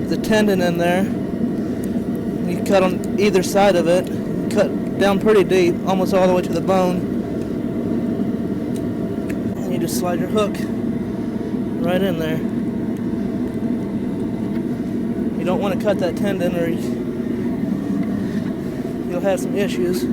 There's a tendon in there. You cut on either side of it. Cut down pretty deep, almost all the way to the bone. And you just slide your hook right in there. You don't want to cut that tendon or you'll have some issues.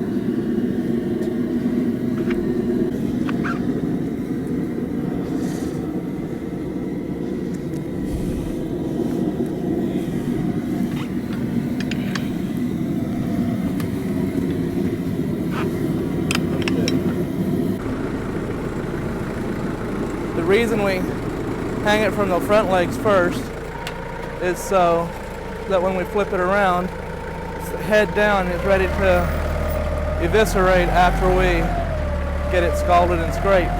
The reason we hang it from the front legs first is so that when we flip it around, it's head down, it's ready to eviscerate after we get it scalded and scraped.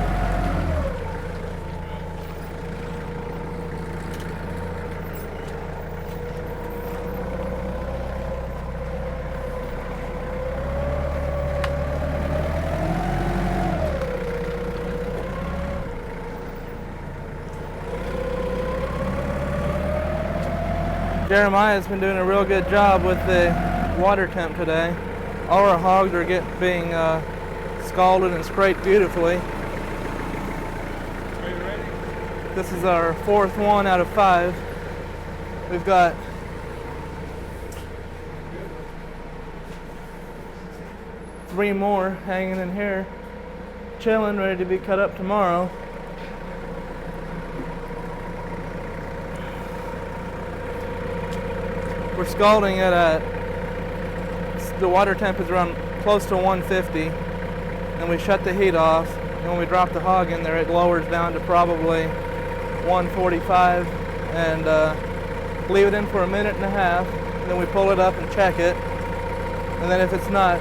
Jeremiah's been doing a real good job with the water temp today. All our hogs are being scalded and scraped beautifully. Are you ready? This is our 4th one out of 5. We've got three more hanging in here, chilling, ready to be cut up tomorrow. We're scalding it at, the water temp is around close to 150, and we shut the heat off, and when we drop the hog in there it lowers down to probably 145, and leave it in for a minute and a half, and then we pull it up and check it, and then if it's not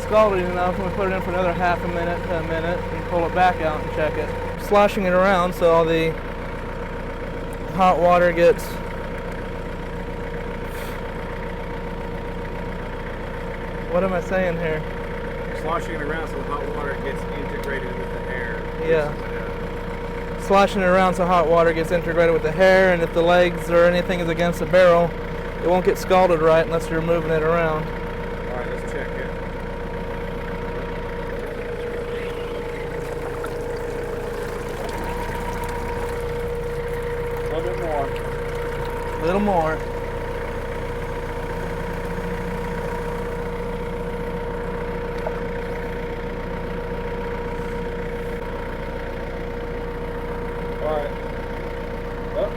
scalded enough, then we put it in for another half a minute to a minute and pull it back out and check it. Sloshing it around so all the hot water gets what am I saying here? Sloshing it around so the hot water gets integrated with the hair. Yeah. Sloshing it around so hot water gets integrated with the hair, and if the legs or anything is against the barrel, it won't get scalded right unless you're moving it around. Alright, let's check it. A little bit more. A little more. Alright. Up.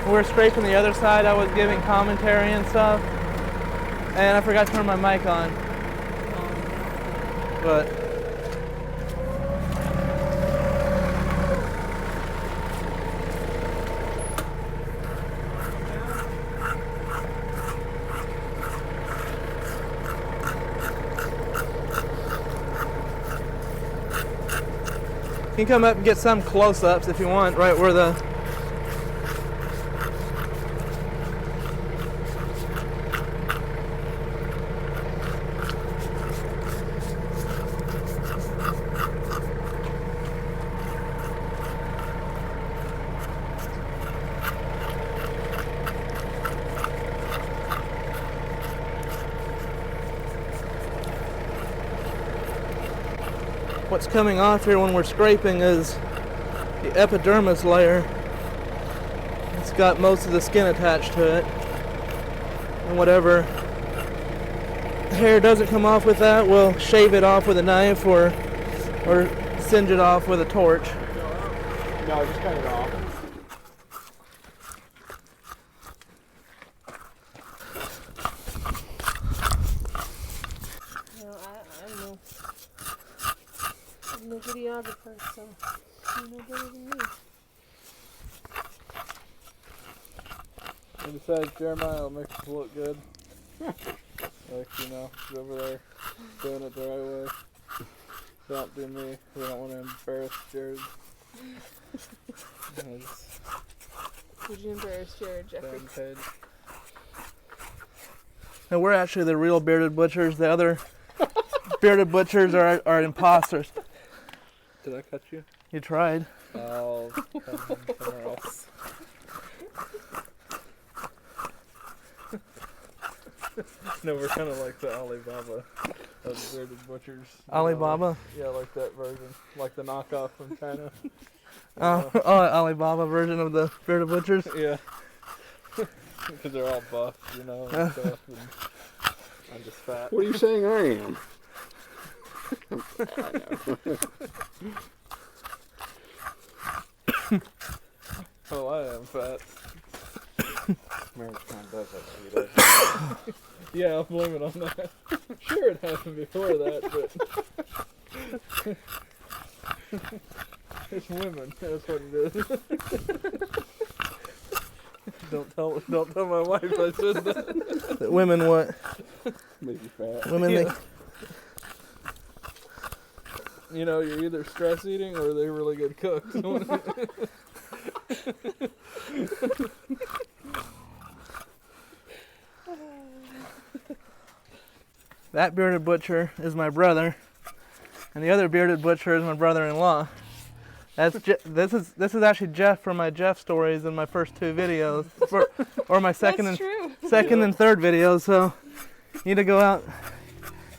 When we were scraping the other side, I was giving commentary and stuff, and I forgot to turn my mic on. But you can come up and get some close-ups if you want, right where the what's coming off here when we're scraping is the epidermis layer. It's got most of the skin attached to it, and whatever hair doesn't come off with that, we'll shave it off with a knife or singe it off with a torch. No, just cut it off. I'm no videographer, so you know better than me. And besides, Jeremiah will make it look good. Like, you know, he's over there doing it the right way. Don't do me. We don't want to embarrass Jared. Would you embarrass Jared, Jeffrey? And we're actually the real bearded butchers. The other bearded butchers are imposters. Did I cut you? You tried. I'll come somewhere else. No, we're kind of like the Alibaba of bearded butchers. Alibaba? Yeah, like that version. Like the knockoff from China. Alibaba version of the bearded butchers? Yeah. Because they're all buff, you know, and stuff. And I'm just fat. What are you saying I am? Oh, I am fat. Marriage kind of does that to you, doesn't it? Yeah, I'll blame it on that. Sure, it happened before that, but it's women. That's what it is. Don't tell my wife I said that. That women what? Make you fat. Women Yeah. You know, you're either stress eating or they're really good cooks. That bearded butcher is my brother, and the other bearded butcher is my brother-in-law. This is actually Jeff from my Jeff stories in my first two videos, or my second and third videos. So you need to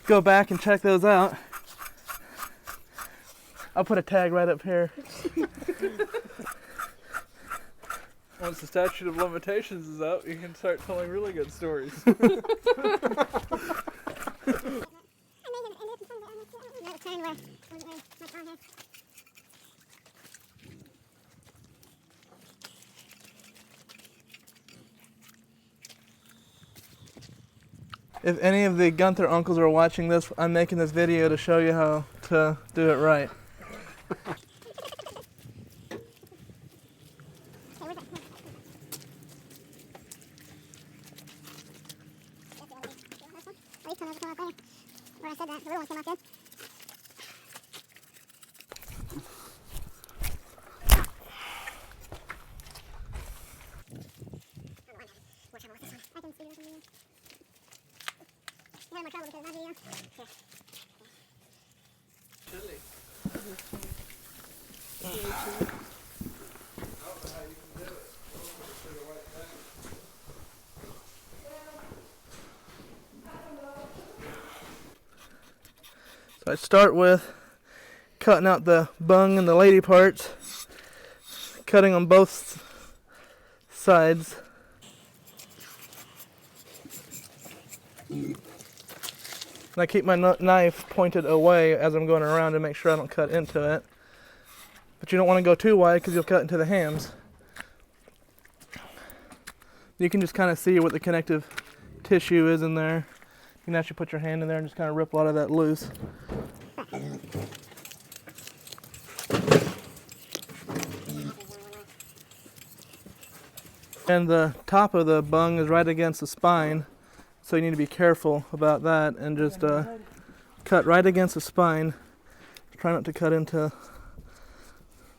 go back and check those out. I'll put a tag right up here. Once the statute of limitations is up, you can start telling really good stories. If any of the Gunther uncles are watching this, I'm making this video to show you how to do it right. So I start with cutting out the bung and the lady parts, cutting on both sides. And I keep my knife pointed away as I'm going around to make sure I don't cut into it. But you don't want to go too wide because you'll cut into the hams. You can just kind of see what the connective tissue is in there. You can actually put your hand in there and just kind of rip a lot of that loose. And the top of the bung is right against the spine, so you need to be careful about that and just cut right against the spine. Try not to cut into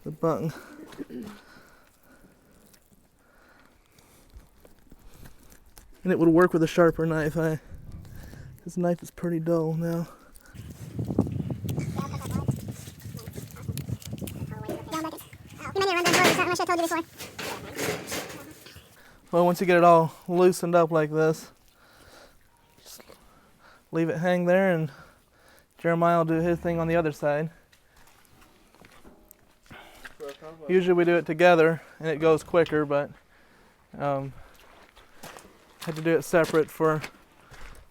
the bung. And it would work with a sharper knife. This knife is pretty dull now. Well, once you get it all loosened up like this, just leave it hang there and Jeremiah will do his thing on the other side. Usually we do it together and it goes quicker, but had to do it separate for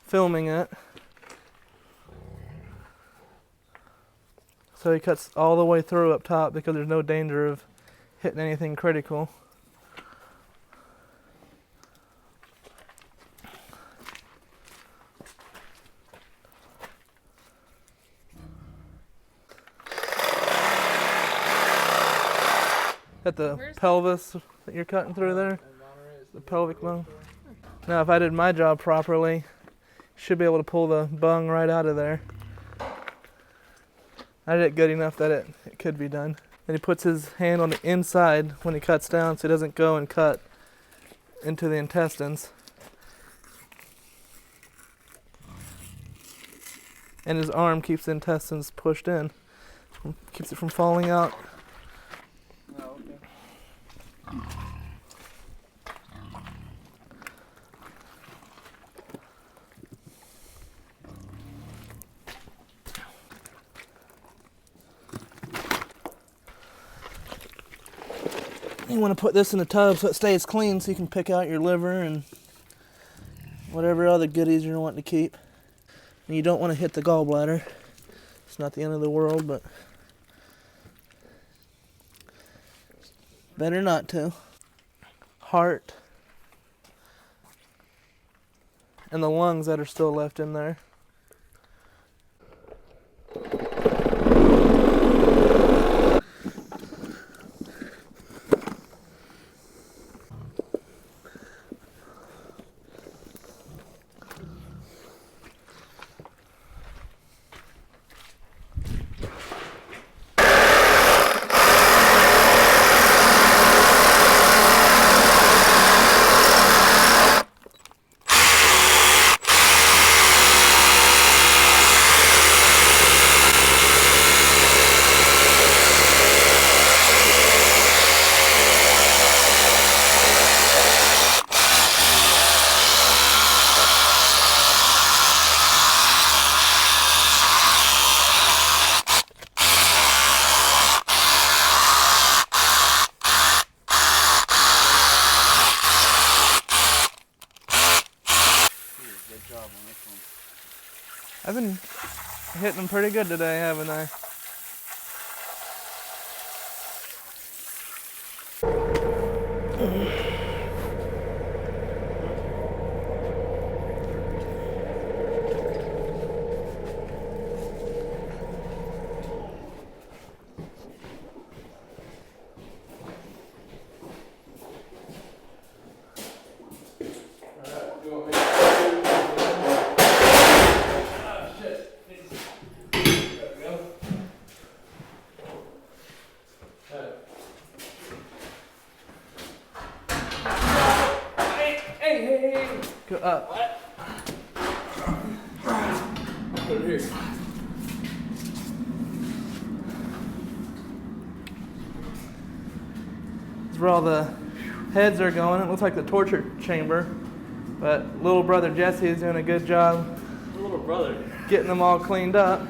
filming it. So he cuts all the way through up top because there's no danger of hitting anything critical. At the pelvis that you're cutting through there, the pelvic bone. Now if I did my job properly, you should be able to pull the bung right out of there. I did it good enough that it could be done. Then he puts his hand on the inside when he cuts down so he doesn't go and cut into the intestines. And his arm keeps the intestines pushed in, keeps it from falling out You want to put this in a tub so it stays clean so you can pick out your liver and whatever other goodies you're wanting to keep. And you don't want to hit the gallbladder. It's not the end of the world, but better not to. Heart. And the lungs that are still left in there. I've been hitting them pretty good today, haven't I? Go up. What? Put it here. This is where all the heads are going. It looks like the torture chamber. But little brother Jesse is doing a good job Little brother. getting them all cleaned up.